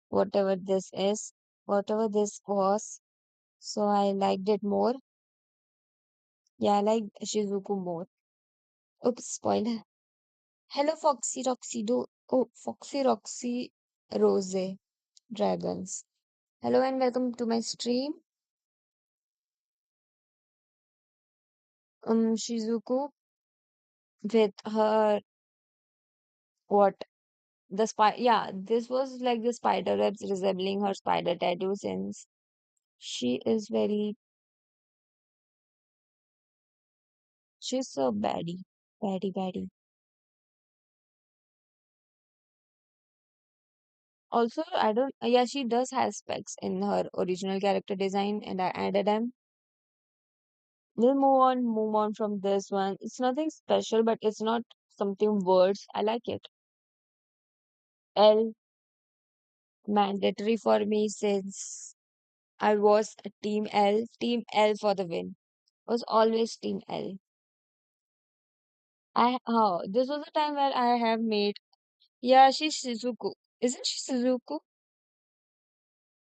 whatever this is, whatever this was. So I liked it more. Yeah, I liked Shizuku more. Oops, spoiler. Hello, Foxy Roxy Do. Oh, Foxy Roxy Rose Dragons. Hello and welcome to my stream. Shizuku with her what yeah, this was like the spider webs resembling her spider tattoo since she is she's so baddie. Also, I don't, yeah, she does have specs in her original character design, and I added them. We'll move on from this one. It's nothing special, but it's not something words. I like it. L, mandatory for me since I was a team L. Team L for the win. Was always team L. This was the time where I have made, yeah, she's Shizuku. Isn't she Shizuku?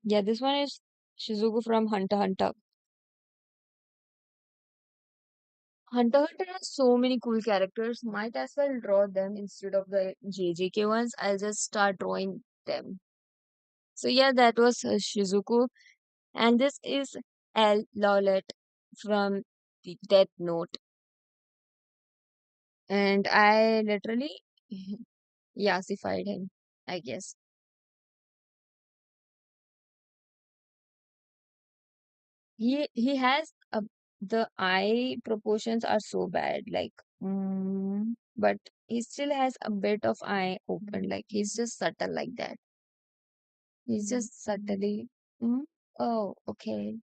Yeah, this one is Shizuku from Hunter x Hunter. Hunter x Hunter has so many cool characters. Might as well draw them instead of the JJK ones. I'll just start drawing them. So yeah, that was Shizuku. And this is L. Lawlet from the Death Note. And I literally yassified him, I guess. He has the eye proportions are so bad, like, but he still has a bit of eye open, like he's just subtle like that. He's just subtly. Mm, oh, okay.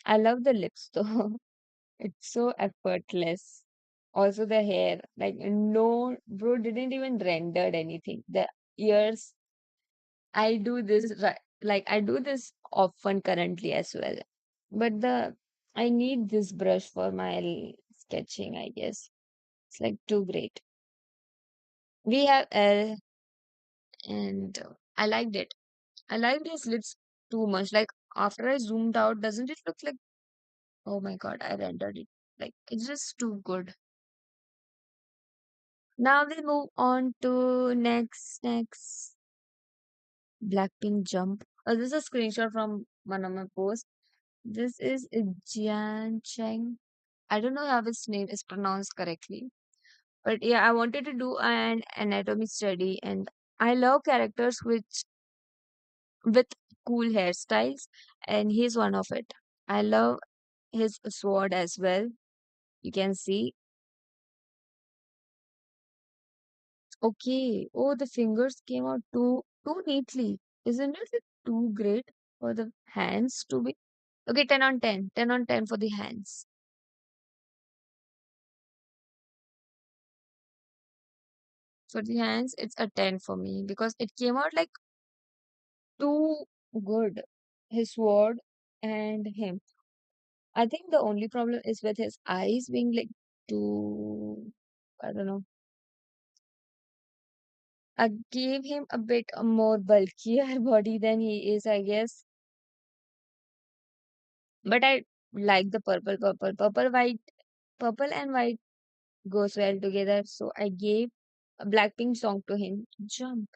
I love the lips though. It's so effortless. Also the hair, like no, bro didn't even rendered anything. The ears, I do this like I do this often currently as well. But the I need this brush for my sketching, I guess. It's like too great. We have L and I liked it. I liked his lips too much. Like after I zoomed out, doesn't it look like, oh my god, I rendered it. Like it's just too good. Now we move on to next Blackpink Jump. This is a screenshot from one of my posts. This is Jian Cheng. I don't know how his name is pronounced correctly. But yeah, I wanted to do an anatomy study and I love characters with cool hairstyles and he's one of it. I love his sword as well. You can see. Okay. Oh, the fingers came out too neatly. Isn't it like, too great for the hands to be? Okay, 10 on 10. 10 on 10 for the hands. For the hands, it's a 10 for me because it came out like too good. His sword and him. I think the only problem is with his eyes being like too, I don't know. I gave him a bit more bulkier body than he is, I guess. But I like the purple and white goes well together. So I gave a Blackpink song to him. Jump.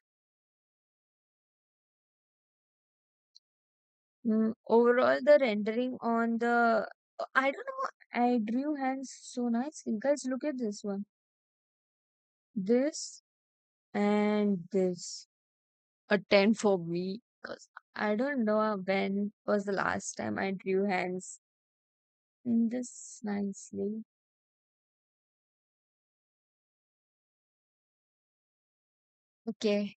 Overall, the rendering on the I don't know. I drew hands so nicely. Guys, look at this one. This and this. A 10 for me. Because I don't know when was the last time I drew hands in this nicely. Okay.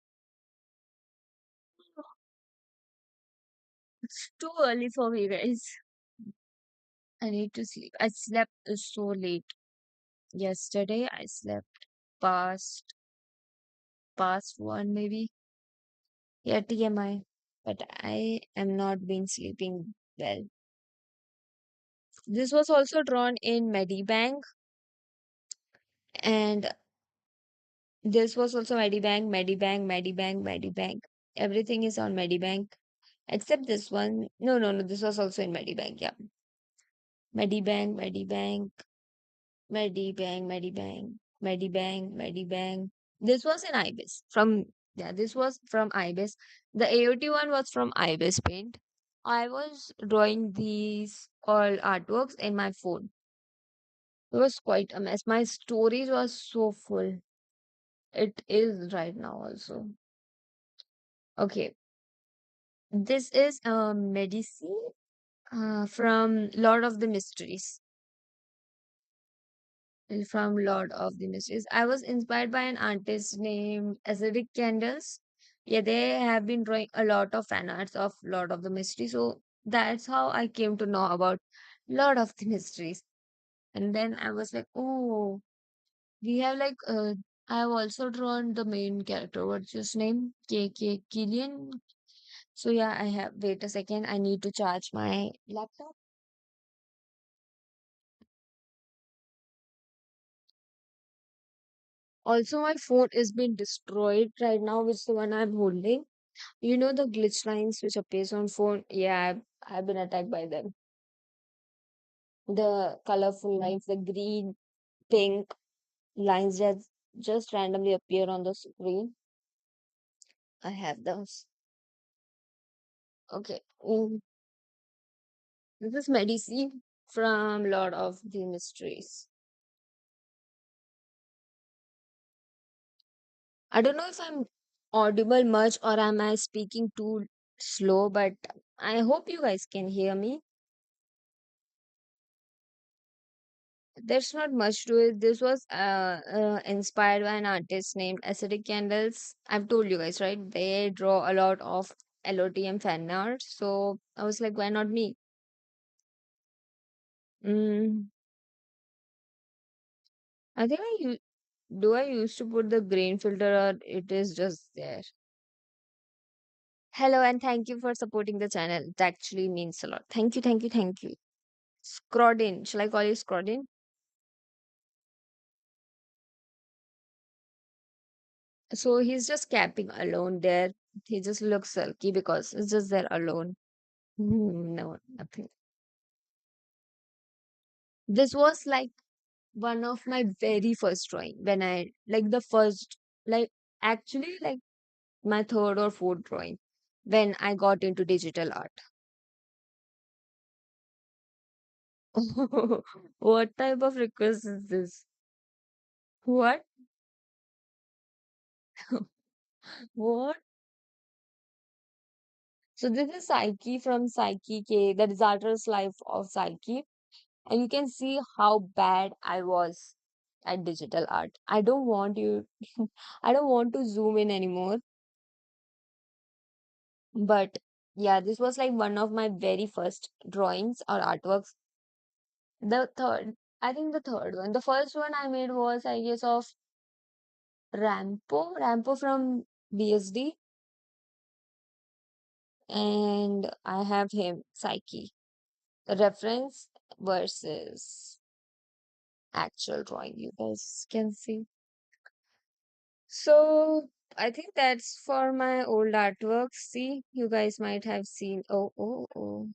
It's too early for me, guys. I need to sleep. I slept so late. Yesterday, I slept past one, maybe. Yeah, TMI. But I am not been sleeping well. This was also drawn in Medibank, and this was also Medibank. Everything is on Medibank except this one. No, no, no. This was also in Medibank. Yeah, Medibank, Medibank. This was in Ibis from yeah. This was from Ibis. The AOT one was from Ibis Paint. I was drawing these all artworks in my phone. It was quite a mess. My storage was so full. It is right now also. Okay, this is a medicine from Lord of the Mysteries. From Lord of the Mysteries. I was inspired by an artist named Acidic Candles. Yeah, they have been drawing a lot of fan arts of Lord of the Mysteries. So that's how I came to know about Lord of the Mysteries. And then I was like, oh, we have like I have also drawn the main character. What's his name? KK Killian. So yeah, I have. Wait a second. I need to charge my laptop. Also, my phone is being destroyed right now, which is the one I'm holding. You know the glitch lines which appears on phone? Yeah, I've been attacked by them. The colorful lines, the green, pink lines that just randomly appear on the screen. I have those. Okay. This is Medici from Lord of the Mysteries. I don't know if I'm audible much or am I speaking too slow, but I hope you guys can hear me. There's not much to it. This was inspired by an artist named Acidic Candles. I've told you guys, right? They draw a lot of LOTM fan art. So I was like, why not me? Mm, I think I used to put the grain filter or it is just there. Hello and thank you for supporting the channel. It actually means a lot. Thank you, thank you, thank you. Scrodin. Shall I call you Scrodin? So he's just camping alone there. He just looks sulky because he's just there alone. No, nothing. This was like one of my very first drawing when I like the first like actually like my third or fourth drawing when I got into digital art. What type of request is this? What? What? So this is Psyche from Psyche K, the disastrous life of Psyche. And you can see how bad I was at digital art. I don't want you, I don't want to zoom in anymore. But yeah, this was like one of my very first drawings or artworks. The third, I think the third one. The first one I made was, I guess, of Rampo from BSD. And I have him, Psyche. The reference versus actual drawing, you guys can see. So I think that's for my old artworks. See, you guys might have seen. Oh, oh, oh.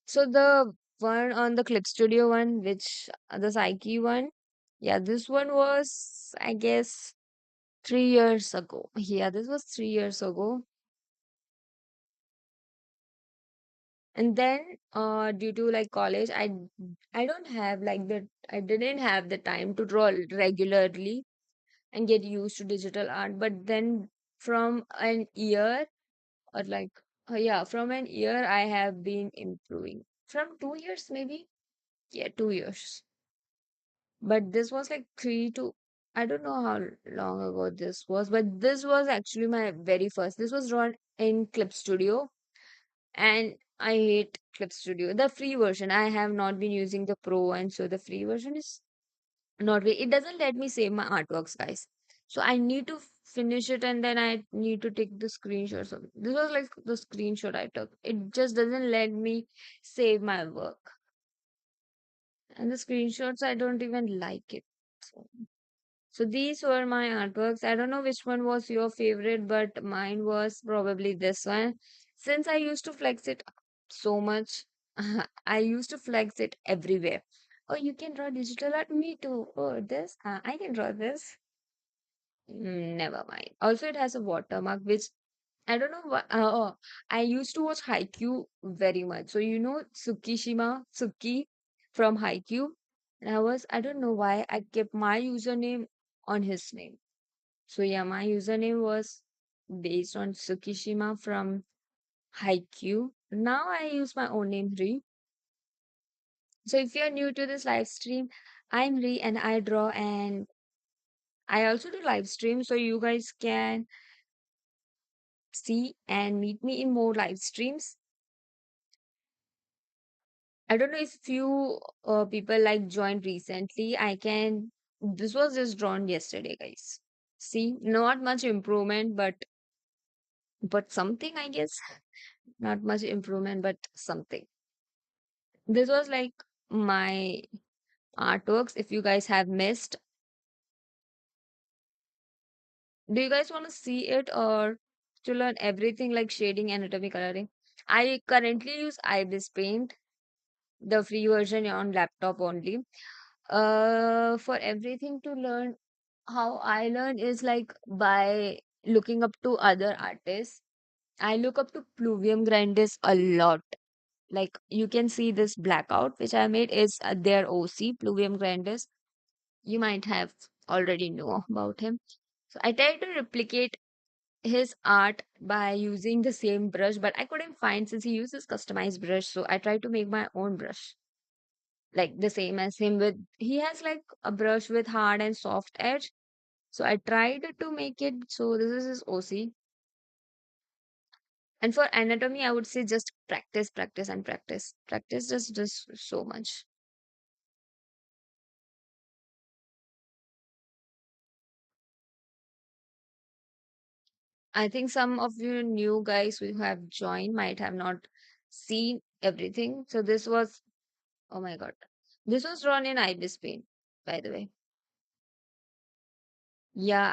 So the one on the Clip Studio one, which the Psyche one, yeah, this one was, I guess, 3 years ago. Yeah, this was 3 years ago. And then, due to like college, I don't have like I didn't have the time to draw regularly and get used to digital art. But then from an year or like yeah, from an year I have been improving. From 2 years maybe? Yeah, 2 years. But this was like three to I don't know how long ago this was, but this was actually my very first. This was drawn in Clip Studio, and I hate Clip Studio. The free version. I have not been using the pro, and so the free version is not really, it doesn't let me save my artworks, guys. So I need to finish it and then I need to take the screenshots of it. This was like the screenshot I took. It just doesn't let me save my work. And the screenshots, I don't even like it. So these were my artworks. I don't know which one was your favorite, but mine was probably this one. Since I used to flex it so much, I used to flex it everywhere. Oh, you can draw digital art? Me too. Oh, this? I can draw this. Never mind. Also, it has a watermark, which I don't know what. Oh, I used to watch Haikyuu very much. So, you know, Suki from Haikyuu. And I don't know why I kept my username on his name. So, yeah, my username was based on Tsukishima from Haikyuu. Now I use my own name, Ri. So, if you're new to this live stream, I'm Ri and I draw and I also do live stream. So, you guys can see and meet me in more live streams. I don't know if few people like joined recently. This was just drawn yesterday, guys. See, not much improvement, but something, I guess. Not much improvement, but something. This was like my artworks. If you guys have missed, do you guys want to see it or to learn everything like shading, anatomy, coloring? I currently use Ibis Paint, the free version on laptop only. For everything to learn, how I learn is like by looking up to other artists. I look up to Pluvium Grandis a lot. Like you can see this blackout which I made is their OC, Pluvium grandis. You might have already know about him. So I tried to replicate his art by using the same brush, but I couldn't find since he uses customized brush. So I tried to make my own brush, like the same as him. With he has like a brush with hard and soft edge. So I tried to make it. So this is his OC. And for anatomy, I would say just practice, practice, and practice. Practice just does so much. I think some of you new guys who have joined might have not seen everything. So this was, oh my god, this was drawn in ibis paint, by the way. Yeah,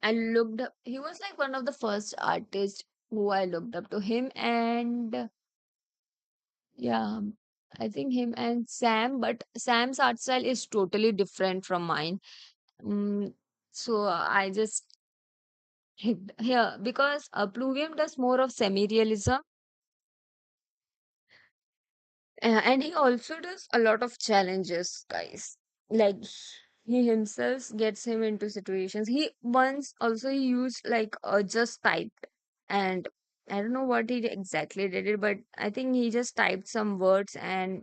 I looked up. He was like one of the first artists who I looked up to him, and yeah, I think him and Sam. But Sam's art style is totally different from mine. Mm, so I just here because Pluvium does more of semi-realism, and he also does a lot of challenges, guys. Like he himself gets him into situations. He once also he used like just typed, and I don't know what he exactly did it, but I think he just typed some words and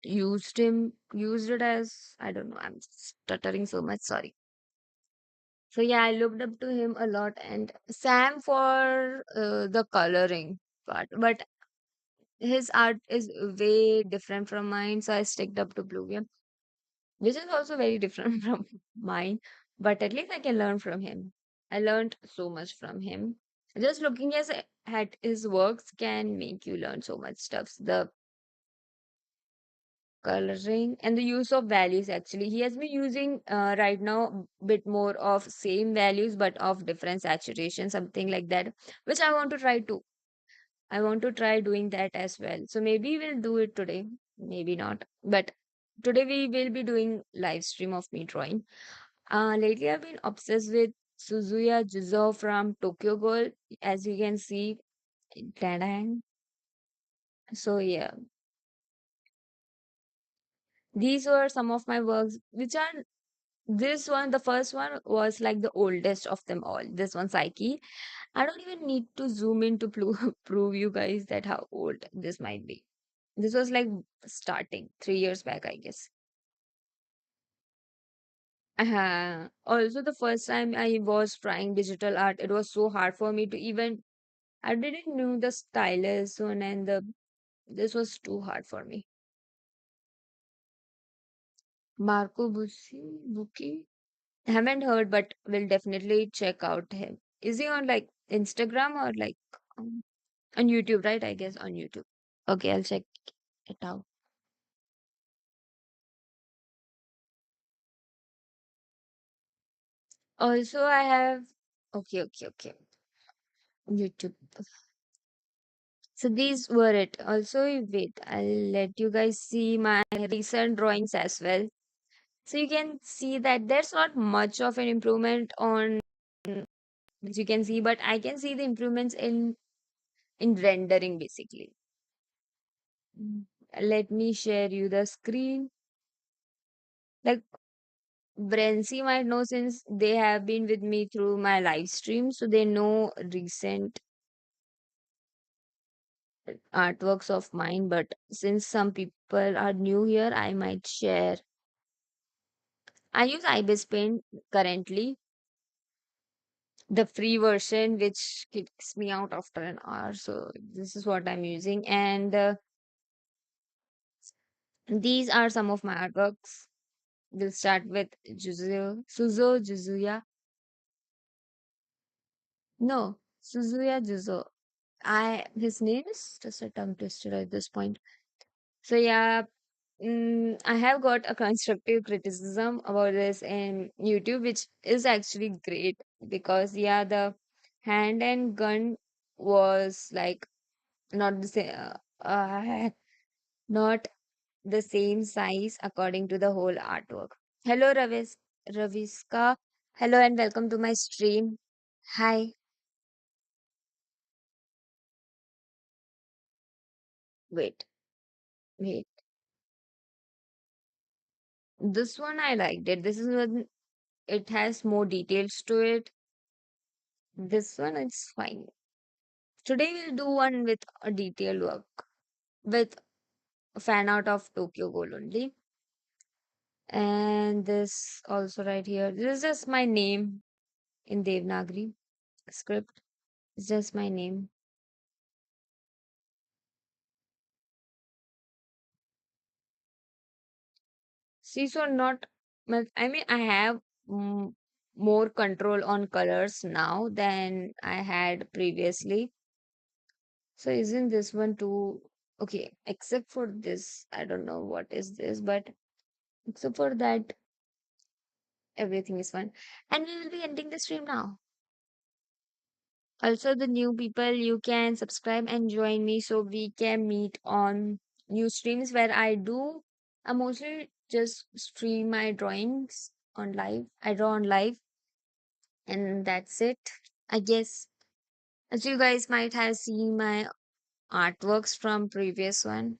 used it as I don't know. I'm stuttering so much. Sorry. So yeah, I looked up to him a lot, and Sam for the coloring part, but his art is way different from mine, so I sticked up to Pluvium, which is also very different from mine, but at least I can learn from him. I learned so much from him. Just looking at his works can make you learn so much stuff. The coloring and the use of values actually. He has been using right now bit more of same values but of different saturation, something like that, which I want to try too. I want to try doing that as well. So maybe we'll do it today, maybe not. But today we will be doing live stream of me drawing. Lately I've been obsessed with Suzuya Juzo from Tokyo Ghoul, as you can see. Tadang. So yeah, these were some of my works, which are this one. The first one was like the oldest of them all. This one, Psyche. I don't even need to zoom in to prove you guys that how old this might be. This was like starting 3 years back, I guess. Also, the first time I was trying digital art, it was so hard for me to even. I didn't know the stylus one and the. This was too hard for me. Marco Bucci. Haven't heard, but will definitely check out him. Is he on like Instagram or like um, on YouTube? Right, I guess on YouTube. Okay, I'll check it out. Also, I have. Okay, okay, okay. YouTube. So these were it. Also, wait, I'll let you guys see my recent drawings as well. So you can see that there's not much of an improvement on which you can see, but I can see the improvements in rendering basically. Mm. Let me share you the screen. Like Brency might know since they have been with me through my live stream, so they know recent artworks of mine. But since some people are new here, I might share. I use ibis paint currently, the free version, which kicks me out after an hour. So this is what I'm using, and these are some of my artworks. We'll start with Suzo Juzuya. No, Suzuya Juzo. His name is just a tongue twister at this point. So yeah, I have got a constructive criticism about this in YouTube, which is actually great because yeah, the hand and gun was like not the same, not the same size according to the whole artwork. Hello, Raviska. Hello and welcome to my stream. Hi. Wait, wait. This one I liked it. This is one, it has more details to it. This one it's fine. Today we'll do one with a detailed work with a fan out of Tokyo Ghoul only. And this also right here. This is just my name in Devanagari script. It's just my name. See, so not I mean I have mm, more control on colors now than I had previously. So isn't this one too okay? Except for this, I don't know what is this, but except for that, everything is fine. And we will be ending the stream now. Also, the new people, you can subscribe and join me so we can meet on new streams where I mostly just stream my drawings on live. I draw on live, and that's it. I guess. As you guys might have seen my artworks from previous one.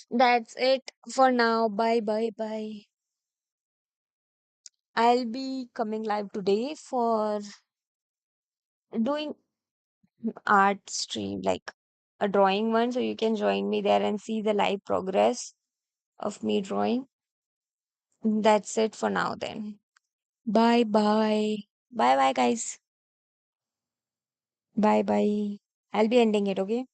That's it for now. Bye bye bye. I'll be coming live today for doing art stream, like a drawing one. So you can join me there and see the live progress of me drawing. That's it for now then. Bye bye. Bye bye, guys. Bye bye. I'll be ending it, okay?